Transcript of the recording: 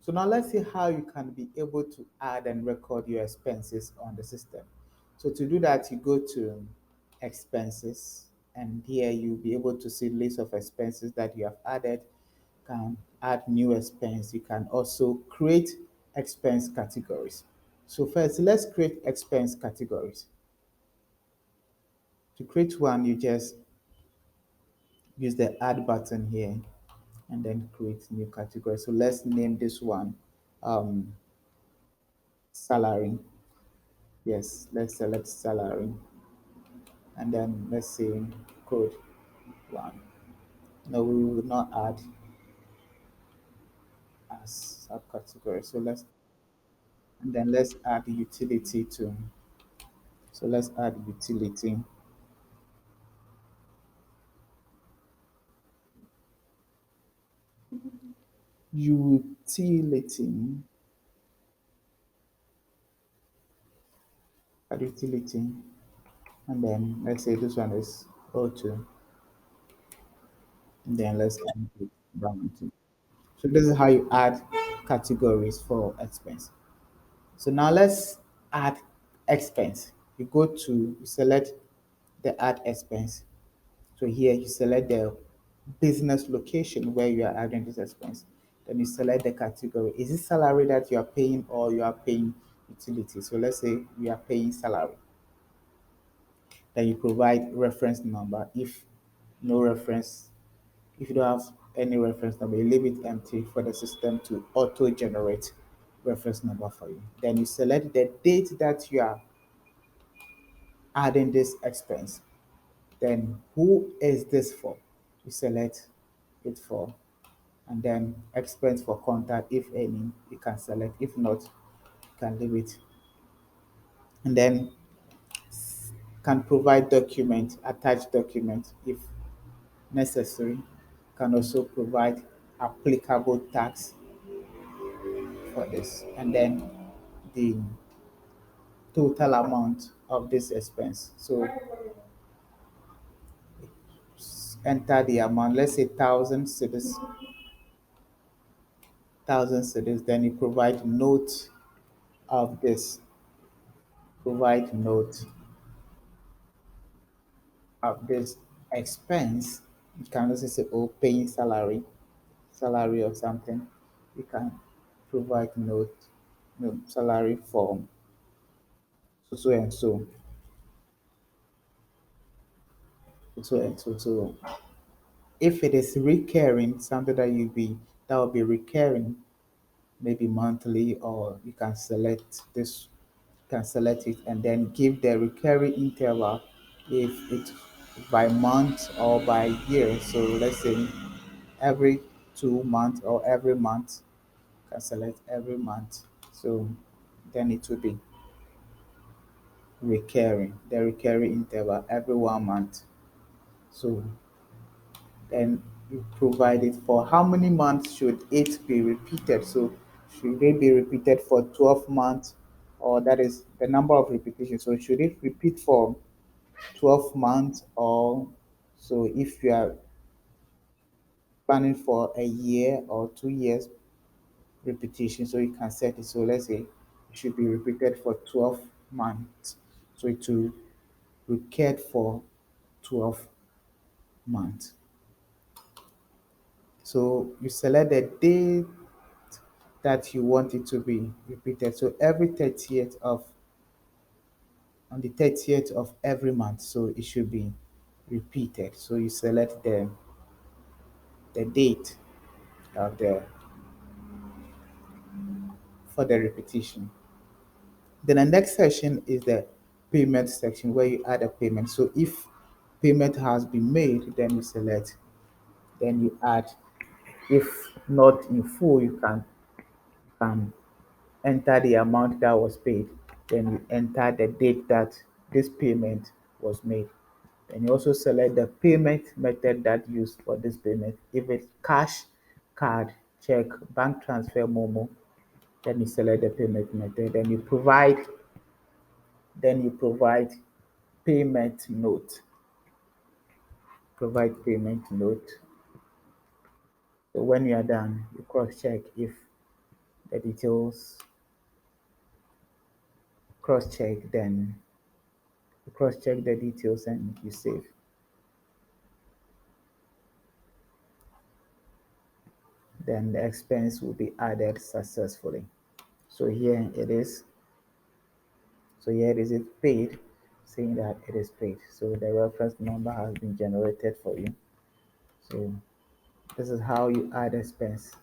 So now let's see how you can be able to add and record your expenses on the system. So to do that, you go to expenses, and here you'll be able to see list of expenses that you have added. You can add new expense. You can also create expense categories. So first, let's create expense categories. To create one, you just use the add button here and then create new category. So let's name this one um, salary. Yes, let's select salary, and then let's say code one. No, we will not add as subcategory. So let's, and then let's add utility too. So let's add utility. Utility. Add utility. And then let's say this one is O2. And then let's add it down to. So this is how you add categories for expense. So now let's add expense. You go to, you select the add expense. So here you select the business location where you are adding this expense. Then you select the category. Is it salary that you are paying or you are paying utility? So let's say you are paying salary. Then you provide reference number. If no reference, if you don't have any reference number, you leave it empty for the system to auto generate reference number for you. Then you select the date that you are adding this expense. Then who is this for? You select it for, and then expense for contact, if any, you can select. If not, you can leave it. And then can provide document, attach document if necessary. Can also provide applicable tax for this. And then the total amount of this expense. So enter the amount, let's say 1,000 cedis, 1,000 cedis. Then you provide note of this, provide note of this expense. You can also say, oh, paying salary, salary or something. You can provide note, no, salary form, so so and so, so and so. So if it is recurring, something that that will be recurring, maybe monthly, or you can select this, can select it and then give the recurring interval if it by month or by year. So let's say every 2 months or every month, can select every month. So then it will be recurring, the recurring interval every 1 month. So then you provide it for how many months should it be repeated. So should it be repeated for 12 months, or that is the number of repetitions. So should it repeat for 12 months, or so if you are planning for a year or 2 years repetition, so you can set it. So let's say it should be repeated for 12 months. So it will recur for 12 months. So you select the date that you want it to be repeated. So every 30th of, on the 30th of every month, so it should be repeated. So you select the date of the, for the repetition. Then the next section is the payment section where you add a payment. So if payment has been made, then you select, then you add. If not in full, you can enter the amount that was paid. Then you enter the date that this payment was made. Then you also select the payment method that used for this payment. If it's cash, card, check, bank transfer, Momo, then you select the payment method. Then you provide payment note. Provide payment note. So when you are done, you cross check if the details, cross-check, then you cross-check the details and you save. Then the expense will be added successfully. So here it is. So here it is paid, saying that it is paid. So the reference number has been generated for you. So this is how you add expense